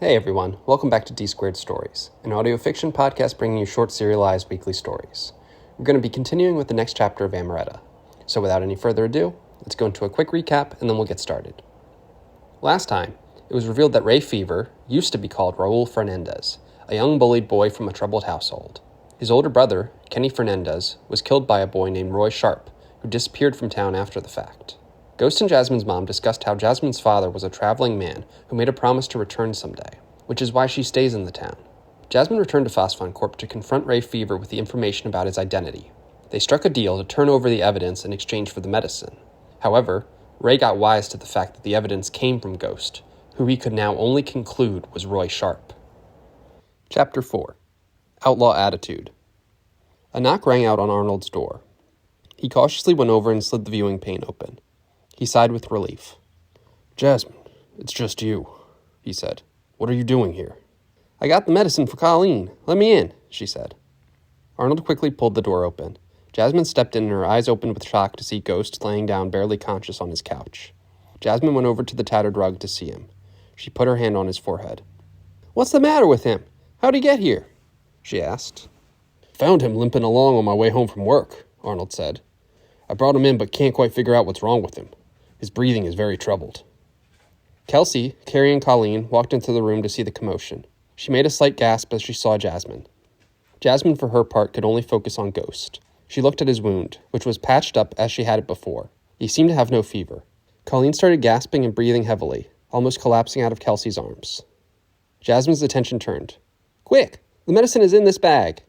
Hey everyone, welcome back to D Squared Stories, an audio fiction podcast bringing you short serialized weekly stories. We're going to be continuing with the next chapter of Amoretta. So without any further ado, let's go into a quick recap and then we'll get started. Last time, it was revealed that Ray Fever used to be called Raul Fernandez, a young bullied boy from a troubled household. His older brother, Kenny Fernandez, was killed by a boy named Roy Sharp, who disappeared from town after the fact. Ghost and Jasmine's mom discussed how Jasmine's father was a traveling man who made a promise to return someday, which is why she stays in the town. Jasmine returned to Phosphon Corp to confront Ray Fever with the information about his identity. They struck a deal to turn over the evidence in exchange for the medicine. However, Ray got wise to the fact that the evidence came from Ghost, who he could now only conclude was Roy Sharp. Chapter 4. Outlaw Attitude. A knock rang out on Arnold's door. He cautiously went over and slid the viewing pane open. He sighed with relief. "Jasmine, it's just you," he said. "What are you doing here?" "I got the medicine for Colleen. Let me in," she said. Arnold quickly pulled the door open. Jasmine stepped in and her eyes opened with shock to see Ghost laying down barely conscious on his couch. Jasmine went over to the tattered rug to see him. She put her hand on his forehead. "What's the matter with him? How'd he get here?" she asked. "Found him limping along on my way home from work," Arnold said. "I brought him in but can't quite figure out what's wrong with him. His breathing is very troubled." Kelsey, carrying Colleen, walked into the room to see the commotion. She made a slight gasp as she saw Jasmine. Jasmine, for her part, could only focus on Ghost. She looked at his wound, which was patched up as she had it before. He seemed to have no fever. Colleen started gasping and breathing heavily, almost collapsing out of Kelsey's arms. Jasmine's attention turned. "Quick! The medicine is in this bag!"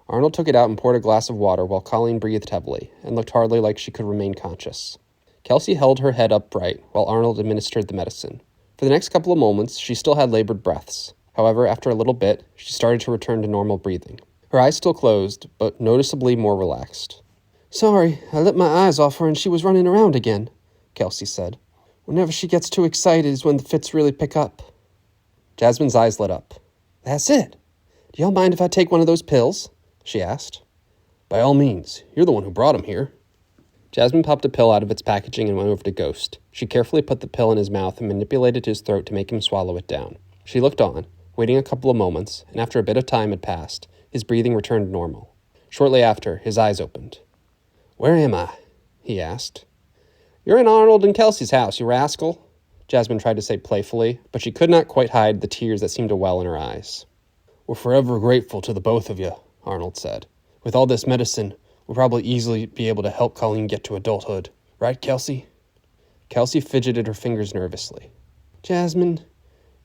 Arnold took it out and poured a glass of water while Colleen breathed heavily and looked hardly like she could remain conscious. Kelsey held her head upright while Arnold administered the medicine. For the next couple of moments, she still had labored breaths. However, after a little bit, she started to return to normal breathing. Her eyes still closed, but noticeably more relaxed. "Sorry, I let my eyes off her and she was running around again," Kelsey said. "Whenever she gets too excited is when the fits really pick up." Jasmine's eyes lit up. "That's it. Do y'all mind if I take one of those pills?" she asked. "By all means. You're the one who brought him here." Jasmine popped a pill out of its packaging and went over to Ghost. She carefully put the pill in his mouth and manipulated his throat to make him swallow it down. She looked on, waiting a couple of moments, and after a bit of time had passed, his breathing returned normal. Shortly after, his eyes opened. "Where am I?" he asked. "You're in Arnold and Kelsey's house, you rascal," Jasmine tried to say playfully, but she could not quite hide the tears that seemed to well in her eyes. "We're forever grateful to the both of you," Arnold said. "With all this medicine, we'll probably easily be able to help Colleen get to adulthood. Right, Kelsey?" Kelsey fidgeted her fingers nervously. "Jasmine,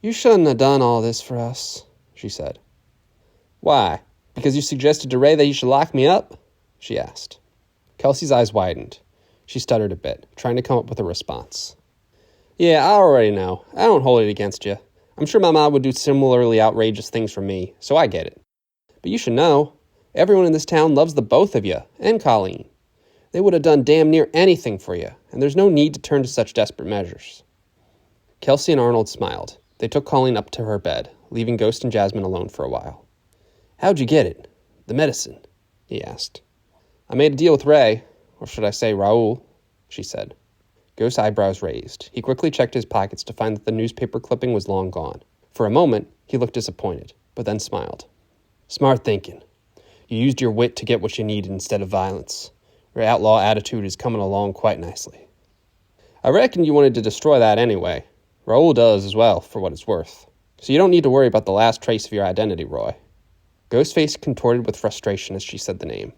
you shouldn't have done all this for us," she said. "Why? Because you suggested to Ray that you should lock me up?" she asked. Kelsey's eyes widened. She stuttered a bit, trying to come up with a response. "Yeah, I already know. I don't hold it against you. I'm sure my mom would do similarly outrageous things for me, so I get it. But you should know, everyone in this town loves the both of you, and Colleen. They would have done damn near anything for you, and there's no need to turn to such desperate measures." Kelsey and Arnold smiled. They took Colleen up to her bed, leaving Ghost and Jasmine alone for a while. "How'd you get it? The medicine?" he asked. "I made a deal with Ray, or should I say Raul," she said. Ghost's eyebrows raised. He quickly checked his pockets to find that the newspaper clipping was long gone. For a moment, he looked disappointed, but then smiled. "Smart thinking. You used your wit to get what you needed instead of violence. Your outlaw attitude is coming along quite nicely." "I reckon you wanted to destroy that anyway. Raul does as well, for what it's worth. So you don't need to worry about the last trace of your identity, Roy." Ghost's face contorted with frustration as she said the name.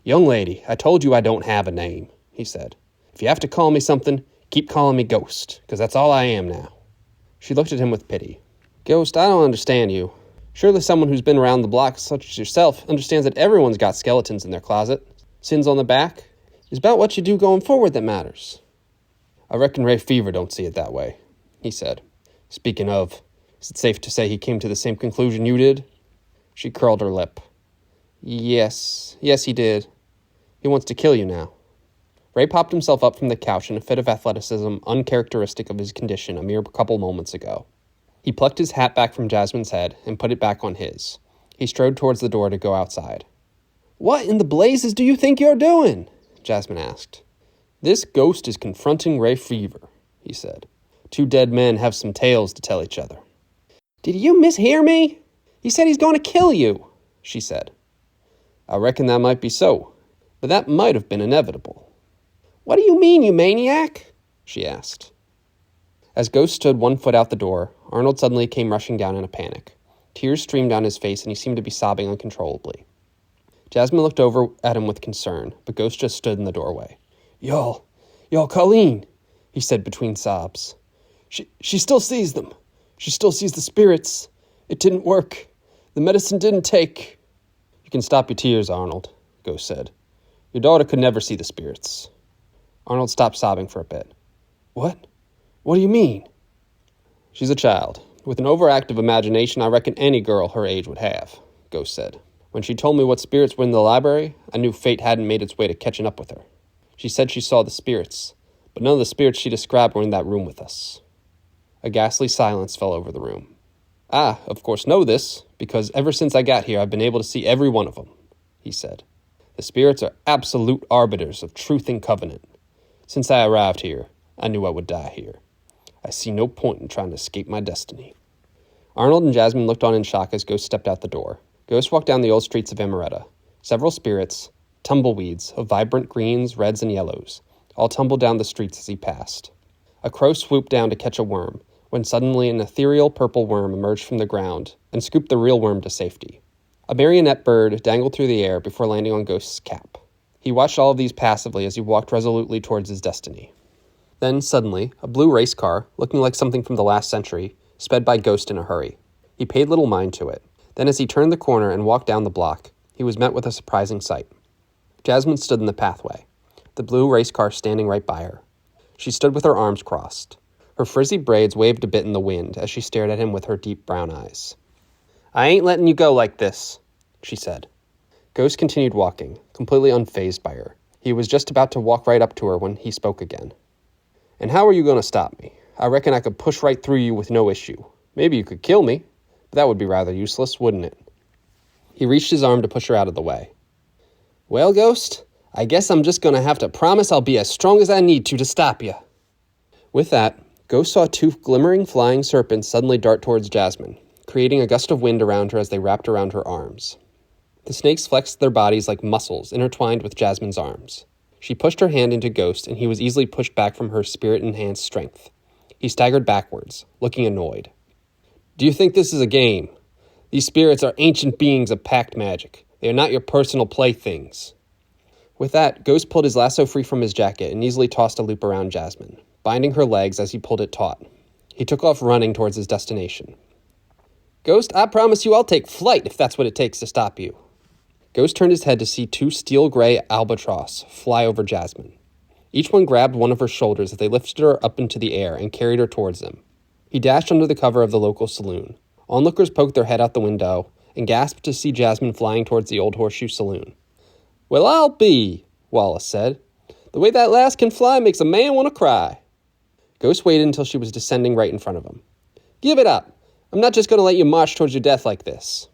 "Young lady, I told you I don't have a name," he said. "If you have to call me something, keep calling me Ghost, because that's all I am now." She looked at him with pity. "Ghost, I don't understand you. Surely someone who's been around the block such as yourself understands that everyone's got skeletons in their closet. Sins on the back. It's about what you do going forward that matters." "I reckon Ray Fever don't see it that way," he said. "Speaking of, is it safe to say he came to the same conclusion you did?" She curled her lip. Yes, he did. He wants to kill you now." Ray popped himself up from the couch in a fit of athleticism uncharacteristic of his condition a mere couple moments ago. He plucked his hat back from Jasmine's head and put it back on his. He strode towards the door to go outside. "What in the blazes do you think you're doing?" Jasmine asked. "This ghost is confronting Ray Fever," he said. "Two dead men have some tales to tell each other." Did you mishear me? He said he's going to kill you, she said. I reckon that might be so, but that might have been inevitable. What do you mean, you maniac? She asked. As Ghost stood 1 foot out the door, Arnold suddenly came rushing down in a panic. Tears streamed down his face and he seemed to be sobbing uncontrollably. Jasmine looked over at him with concern, but Ghost just stood in the doorway. Y'all, Colleen, he said between sobs. She still sees them. She still sees the spirits. It didn't work. The medicine didn't take. You can stop your tears, Arnold, Ghost said. Your daughter could never see the spirits. Arnold stopped sobbing for a bit. What? What do you mean? She's a child. With an overactive imagination I reckon any girl her age would have, Ghost said. When she told me what spirits were in the library, I knew fate hadn't made its way to catching up with her. She said she saw the spirits, but none of the spirits she described were in that room with us. A ghastly silence fell over the room. I, of course, know this, because ever since I got here I've been able to see every one of them, he said. The spirits are absolute arbiters of truth and covenant. Since I arrived here, I knew I would die here. I see no point in trying to escape my destiny. Arnold and Jasmine looked on in shock as Ghost stepped out the door. Ghost walked down the old streets of Amoretta. Several spirits, tumbleweeds of vibrant greens, reds, and yellows, all tumbled down the streets as he passed. A crow swooped down to catch a worm, when suddenly an ethereal purple worm emerged from the ground and scooped the real worm to safety. A marionette bird dangled through the air before landing on Ghost's cap. He watched all of these passively as he walked resolutely towards his destiny. Then, suddenly, a blue race car, looking like something from the last century, sped by Ghost in a hurry. He paid little mind to it. Then as he turned the corner and walked down the block, he was met with a surprising sight. Jasmine stood in the pathway, the blue race car standing right by her. She stood with her arms crossed. Her frizzy braids waved a bit in the wind as she stared at him with her deep brown eyes. I ain't letting you go like this, she said. Ghost continued walking, completely unfazed by her. He was just about to walk right up to her when he spoke again. And how are you going to stop me? I reckon I could push right through you with no issue. Maybe you could kill me, but that would be rather useless, wouldn't it? He reached his arm to push her out of the way. Well, Ghost, I guess I'm just going to have to promise I'll be as strong as I need to stop you. With that, Ghost saw 2 glimmering flying serpents suddenly dart towards Jasmine, creating a gust of wind around her as they wrapped around her arms. The snakes flexed their bodies like muscles intertwined with Jasmine's arms. She pushed her hand into Ghost, and he was easily pushed back from her spirit-enhanced strength. He staggered backwards, looking annoyed. Do you think this is a game? These spirits are ancient beings of pact magic. They are not your personal playthings. With that, Ghost pulled his lasso free from his jacket and easily tossed a loop around Jasmine, binding her legs as he pulled it taut. He took off running towards his destination. Ghost, I promise you I'll take flight if that's what it takes to stop you. Ghost turned his head to see 2 steel-gray albatross fly over Jasmine. Each one grabbed one of her shoulders as they lifted her up into the air and carried her towards them. He dashed under the cover of the local saloon. Onlookers poked their head out the window and gasped to see Jasmine flying towards the Old Horseshoe Saloon. Well, I'll be, Wallace said. The way that lass can fly makes a man want to cry. Ghost waited until she was descending right in front of him. Give it up. I'm not just going to let you march towards your death like this.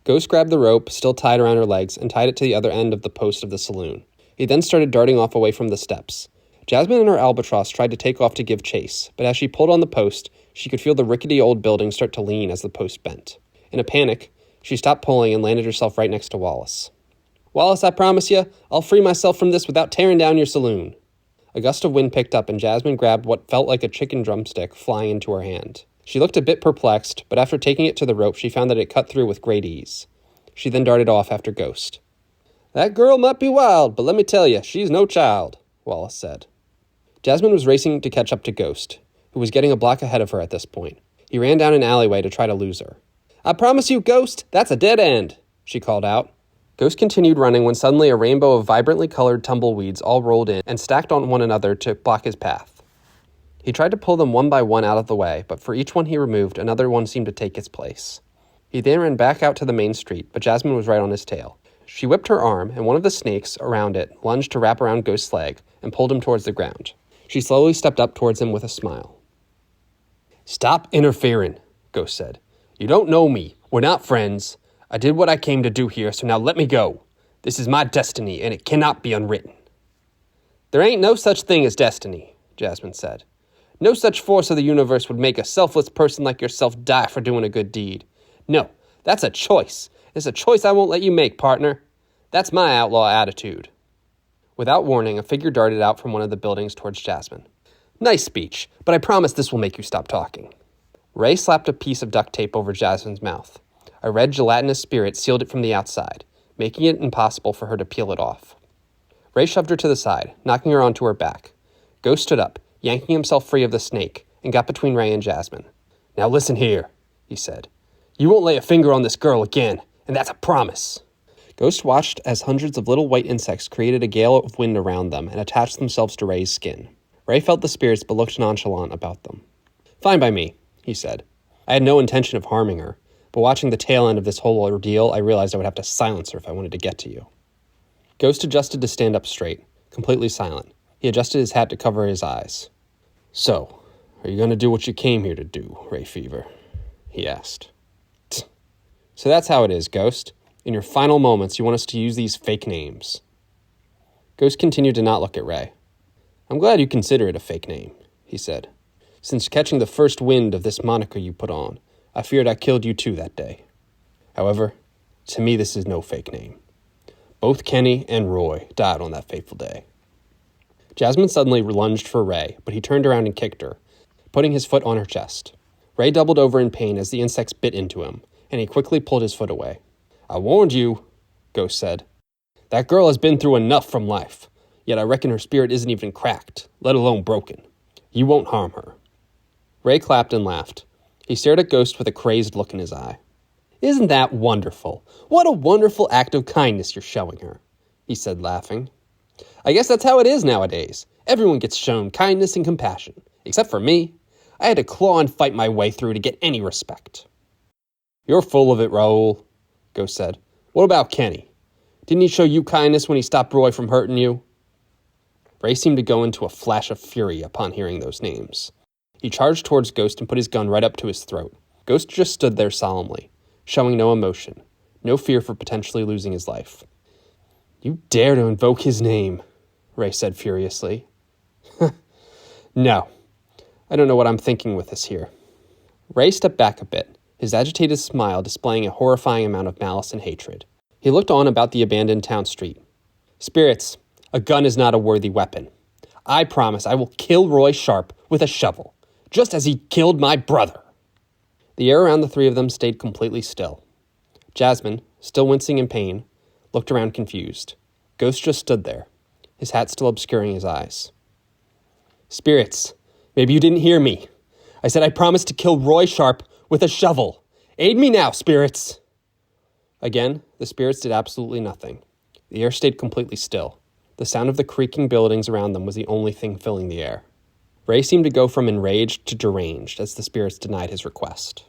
Ghost grabbed the rope, still tied around her legs, and tied it to the other end of the post of the saloon. He then started darting off away from the steps. Jasmine and her albatross tried to take off to give chase, but as she pulled on the post, she could feel the rickety old building start to lean as the post bent. In a panic, she stopped pulling and landed herself right next to Wallace. Wallace, I promise you, I'll free myself from this without tearing down your saloon. A gust of wind picked up and Jasmine grabbed what felt like a chicken drumstick flying into her hand. She looked a bit perplexed, but after taking it to the rope, she found that it cut through with great ease. She then darted off after Ghost. That girl might be wild, but let me tell you, she's no child, Wallace said. Jasmine was racing to catch up to Ghost, who was getting a block ahead of her at this point. He ran down an alleyway to try to lose her. I promise you, Ghost, that's a dead end, she called out. Ghost continued running when suddenly a rainbow of vibrantly colored tumbleweeds all rolled in and stacked on one another to block his path. He tried to pull them one by one out of the way, but for each one he removed, another one seemed to take its place. He then ran back out to the main street, but Jasmine was right on his tail. She whipped her arm, and one of the snakes around it lunged to wrap around Ghost's leg and pulled him towards the ground. She slowly stepped up towards him with a smile. Stop interfering, Ghost said. You don't know me. We're not friends. I did what I came to do here, so now let me go. This is my destiny, and it cannot be unwritten. There ain't no such thing as destiny, Jasmine said. No such force of the universe would make a selfless person like yourself die for doing a good deed. No, that's a choice. It's a choice I won't let you make, partner. That's my outlaw attitude. Without warning, a figure darted out from one of the buildings towards Jasmine. Nice speech, but I promise this will make you stop talking. Ray slapped a piece of duct tape over Jasmine's mouth. A red gelatinous spirit sealed it from the outside, making it impossible for her to peel it off. Ray shoved her to the side, knocking her onto her back. Ghost stood up, yanking himself free of the snake, and got between Ray and Jasmine. Now listen here, he said. You won't lay a finger on this girl again, and that's a promise. Ghost watched as hundreds of little white insects created a gale of wind around them and attached themselves to Ray's skin. Ray felt the spirits but looked nonchalant about them. Fine by me, he said. I had no intention of harming her, but watching the tail end of this whole ordeal, I realized I would have to silence her if I wanted to get to you. Ghost adjusted to stand up straight, completely silent. He adjusted his hat to cover his eyes. So, are you going to do what you came here to do, Ray Fever? He asked. So that's how it is, Ghost. In your final moments, you want us to use these fake names. Ghost continued to not look at Ray. I'm glad you consider it a fake name, he said. Since catching the first wind of this moniker you put on, I feared I killed you too that day. However, to me this is no fake name. Both Kenny and Roy died on that fateful day. Jasmine suddenly lunged for Ray, but he turned around and kicked her, putting his foot on her chest. Ray doubled over in pain as the insects bit into him, and he quickly pulled his foot away. I warned you, Ghost said. That girl has been through enough from life, yet I reckon her spirit isn't even cracked, let alone broken. You won't harm her. Ray clapped and laughed. He stared at Ghost with a crazed look in his eye. Isn't that wonderful? What a wonderful act of kindness you're showing her, he said, laughing. I guess that's how it is nowadays. Everyone gets shown kindness and compassion, except for me. I had to claw and fight my way through to get any respect. You're full of it, Raoul, Ghost said. What about Kenny? Didn't he show you kindness when he stopped Roy from hurting you? Ray seemed to go into a flash of fury upon hearing those names. He charged towards Ghost and put his gun right up to his throat. Ghost just stood there solemnly, showing no emotion, no fear for potentially losing his life. You dare to invoke his name, Ray said furiously. No, I don't know what I'm thinking with this here. Ray stepped back a bit, his agitated smile displaying a horrifying amount of malice and hatred. He looked on about the abandoned town street. Spirits, a gun is not a worthy weapon. I promise I will kill Roy Sharp with a shovel, just as he killed my brother. The air around the three of them stayed completely still. Jasmine, still wincing in pain, looked around confused. Ghost just stood there, his hat still obscuring his eyes. Spirits, maybe you didn't hear me. I said I promised to kill Roy Sharp with a shovel. Aid me now, spirits. Again, the spirits did absolutely nothing. The air stayed completely still. The sound of the creaking buildings around them was the only thing filling the air. Ray seemed to go from enraged to deranged as the spirits denied his request.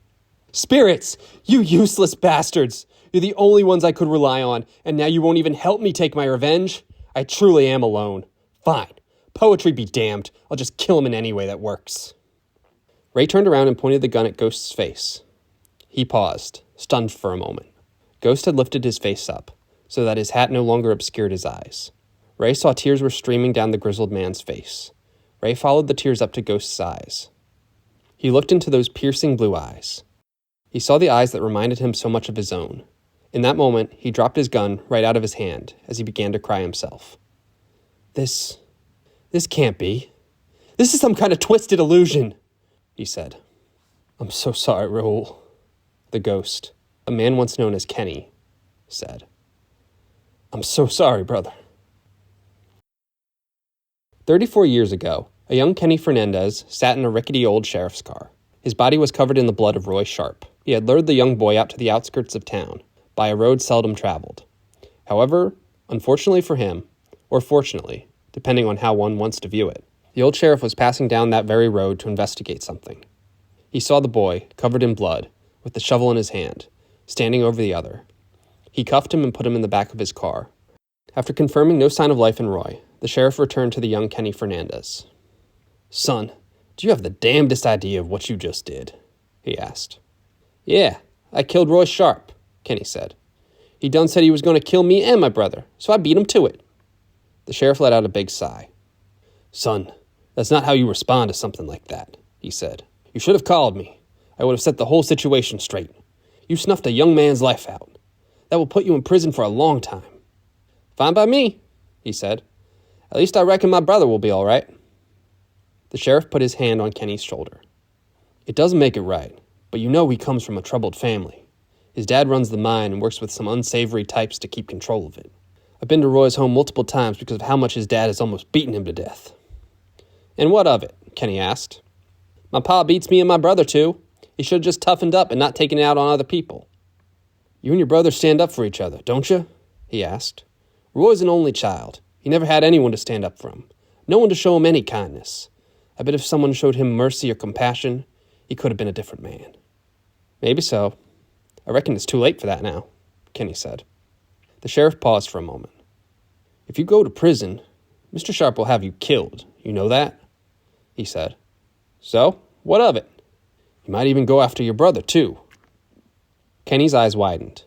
Spirits! You useless bastards! You're the only ones I could rely on, and now you won't even help me take my revenge? I truly am alone. Fine. Poetry be damned. I'll just kill him in any way that works. Ray turned around and pointed the gun at Ghost's face. He paused, stunned for a moment. Ghost had lifted his face up, so that his hat no longer obscured his eyes. Ray saw tears were streaming down the grizzled man's face. Ray followed the tears up to Ghost's eyes. He looked into those piercing blue eyes. He saw the eyes that reminded him so much of his own. In that moment, he dropped his gun right out of his hand as he began to cry himself. This can't be. This is some kind of twisted illusion, he said. I'm so sorry, Raoul, the ghost, a man once known as Kenny, said. I'm so sorry, brother. 34 years ago, a young Kenny Fernandez sat in a rickety old sheriff's car. His body was covered in the blood of Roy Sharp. He had lured the young boy out to the outskirts of town, by a road seldom traveled. However, unfortunately for him, or fortunately, depending on how one wants to view it, the old sheriff was passing down that very road to investigate something. He saw the boy, covered in blood, with the shovel in his hand, standing over the other. He cuffed him and put him in the back of his car. After confirming no sign of life in Roy, the sheriff returned to the young Kenny Fernandez. Son, do you have the damnedest idea of what you just did? He asked. Yeah, I killed Roy Sharp, Kenny said. He done said he was going to kill me and my brother, so I beat him to it. The sheriff let out a big sigh. Son, That's not how you respond to something like that, he said. You should have called me. I would have set the whole situation straight. You snuffed a young man's life out. That will put you in prison for a long time. Fine by me, he said. At least I reckon my brother will be all right. The sheriff put his hand on Kenny's shoulder. It doesn't make it right, but you know he comes from a troubled family. His dad runs the mine and works with some unsavory types to keep control of it. I've been to Roy's home multiple times because of how much his dad has almost beaten him to death. And what of it? Kenny asked. My pa beats me and my brother too. He should have just toughened up and not taken it out on other people. You and your brother stand up for each other, don't you? He asked. Roy's an only child. He never had anyone to stand up for him. No one to show him any kindness. I bet if someone showed him mercy or compassion, he could have been a different man. Maybe so. I reckon it's too late for that now, Kenny said. The sheriff paused for a moment. If you go to prison, Mr. Sharp will have you killed. You know that? He said. So, what of it? He might even go after your brother, too. Kenny's eyes widened.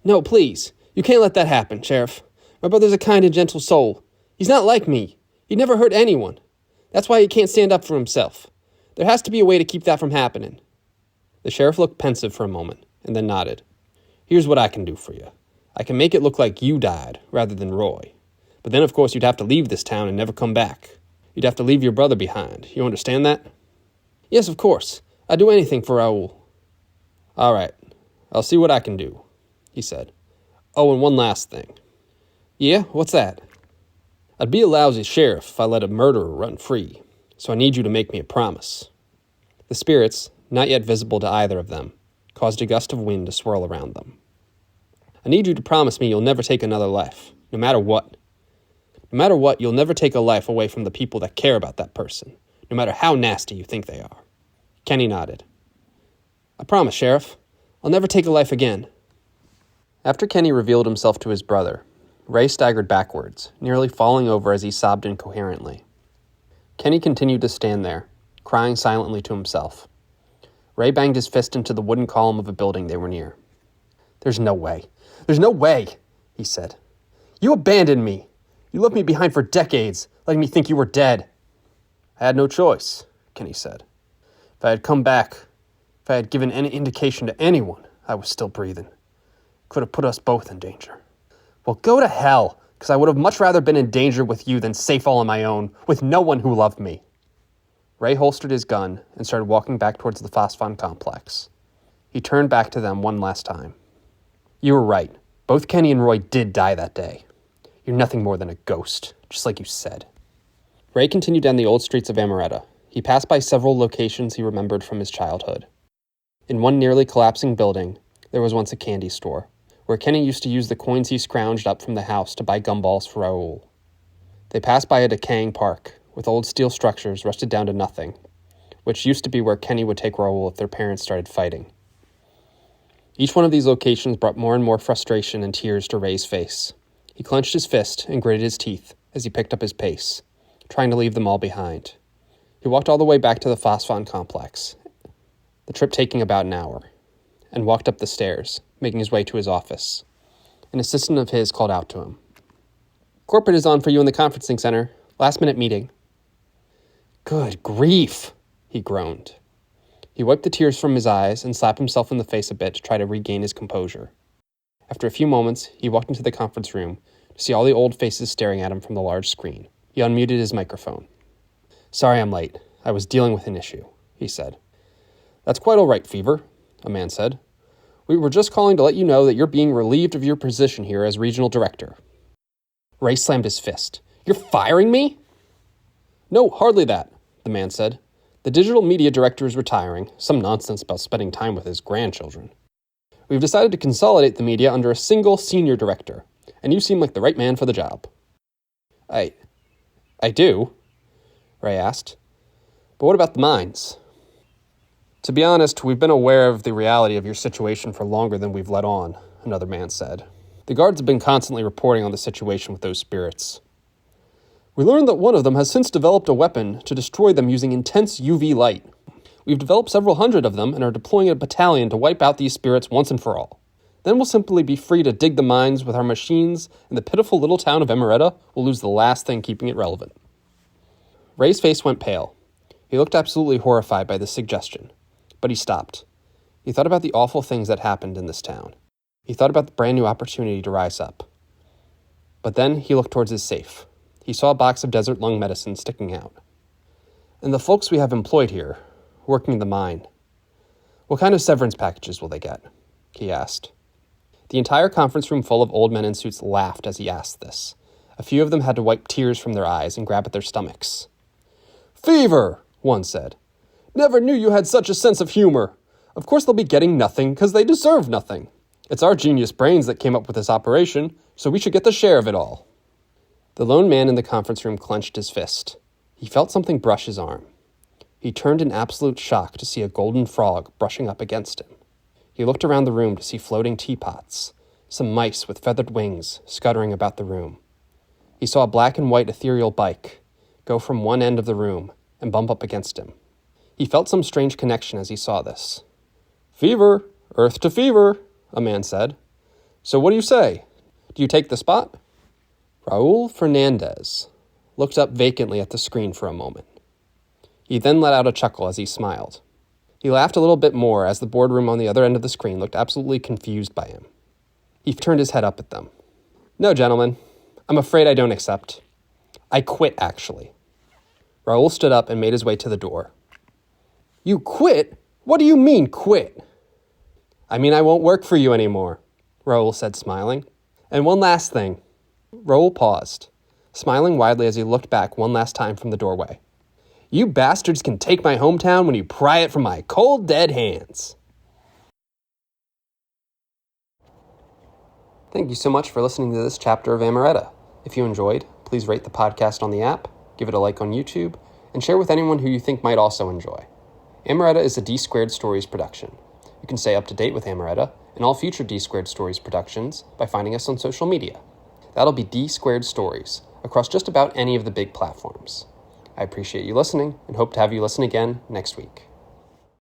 No, please. You can't let that happen, Sheriff. My brother's a kind and gentle soul. He's not like me. He'd never hurt anyone. That's why he can't stand up for himself. There has to be a way to keep that from happening. The sheriff looked pensive for a moment, and then nodded. Here's what I can do for you. I can make it look like you died, rather than Roy. But then, of course, you'd have to leave this town and never come back. You'd have to leave your brother behind. You understand that? Yes, of course. I'd do anything for Raoul. All right. I'll see what I can do, he said. Oh, and one last thing. Yeah, what's that? I'd be a lousy sheriff if I let a murderer run free, so I need you to make me a promise. The spirits, not yet visible to either of them, caused a gust of wind to swirl around them. I need you to promise me you'll never take another life, no matter what. No matter what, you'll never take a life away from the people that care about that person, no matter how nasty you think they are. Kenny nodded. I promise, Sheriff. I'll never take a life again. After Kenny revealed himself to his brother, Ray staggered backwards, nearly falling over as he sobbed incoherently. Kenny continued to stand there, crying silently to himself. Ray banged his fist into the wooden column of a building they were near. There's no way. There's no way, he said. You abandoned me. You left me behind for decades, letting me think you were dead. I had no choice, Kenny said. If I had come back, if I had given any indication to anyone I was still breathing, could have put us both in danger. Well, go to hell, because I would have much rather been in danger with you than safe all on my own, with no one who loved me. Ray holstered his gun and started walking back towards the Phosphon complex. He turned back to them one last time. You were right. Both Kenny and Roy did die that day. You're nothing more than a ghost, just like you said. Ray continued down the old streets of Amoretta. He passed by several locations he remembered from his childhood. In one nearly collapsing building, there was once a candy store, where Kenny used to use the coins he scrounged up from the house to buy gumballs for Raoul. They passed by a decaying park, with old steel structures rusted down to nothing, which used to be where Kenny would take Raoul if their parents started fighting. Each one of these locations brought more and more frustration and tears to Ray's face. He clenched his fist and gritted his teeth as he picked up his pace, trying to leave them all behind. He walked all the way back to the Phosphon complex, the trip taking about an hour, and walked up the stairs, making his way to his office. An assistant of his called out to him. Corporate is on for you in the conferencing center. Last-minute meeting. Good grief, he groaned. He wiped the tears from his eyes and slapped himself in the face a bit to try to regain his composure. After a few moments, he walked into the conference room to see all the old faces staring at him from the large screen. He unmuted his microphone. Sorry I'm late. I was dealing with an issue, he said. That's quite all right, Fever, a man said. We were just calling to let you know that you're being relieved of your position here as regional director. Ray slammed his fist. You're firing me? No, hardly that, the man said. The digital media director is retiring, some nonsense about spending time with his grandchildren. We've decided to consolidate the media under a single senior director, and you seem like the right man for the job. I do? Ray asked. But what about the mines? To be honest, we've been aware of the reality of your situation for longer than we've let on, another man said. The guards have been constantly reporting on the situation with those spirits. We learned that one of them has since developed a weapon to destroy them using intense UV light. We've developed several hundred of them and are deploying a battalion to wipe out these spirits once and for all. Then we'll simply be free to dig the mines with our machines, and the pitiful little town of Amoretta will lose the last thing keeping it relevant. Ray's face went pale. He looked absolutely horrified by this suggestion, but he stopped. He thought about the awful things that happened in this town. He thought about the brand new opportunity to rise up. But then he looked towards his safe. He saw a box of desert lung medicine sticking out. And the folks we have employed here, working in the mine, what kind of severance packages will they get? He asked. The entire conference room full of old men in suits laughed as he asked this. A few of them had to wipe tears from their eyes and grab at their stomachs. "Fever," one said. "Never knew you had such a sense of humor. Of course they'll be getting nothing because they deserve nothing. It's our genius brains that came up with this operation, so we should get the share of it all." The lone man in the conference room clenched his fist. He felt something brush his arm. He turned in absolute shock to see a golden frog brushing up against him. He looked around the room to see floating teapots, some mice with feathered wings scuttering about the room. He saw a black and white ethereal bike go from one end of the room and bump up against him. He felt some strange connection as he saw this. "Fever, earth to fever," a man said. "So what do you say? Do you take the spot?" Raul Fernandez looked up vacantly at the screen for a moment. He then let out a chuckle as he smiled. He laughed a little bit more as the boardroom on the other end of the screen looked absolutely confused by him. He turned his head up at them. "No, gentlemen, I'm afraid I don't accept. I quit, actually." Raul stood up and made his way to the door. "You quit? What do you mean, quit?" "I mean I won't work for you anymore," Raul said, smiling. "And one last thing." Raul paused, smiling widely as he looked back one last time from the doorway. "You bastards can take my hometown when you pry it from my cold, dead hands." Thank you so much for listening to this chapter of Amoretta. If you enjoyed, please rate the podcast on the app, give it a like on YouTube, and share with anyone who you think might also enjoy. Amoretta is a D Squared Stories production. You can stay up to date with Amoretta and all future D Squared Stories productions by finding us on social media. That'll be D Squared Stories across just about any of the big platforms. I appreciate you listening and hope to have you listen again next week.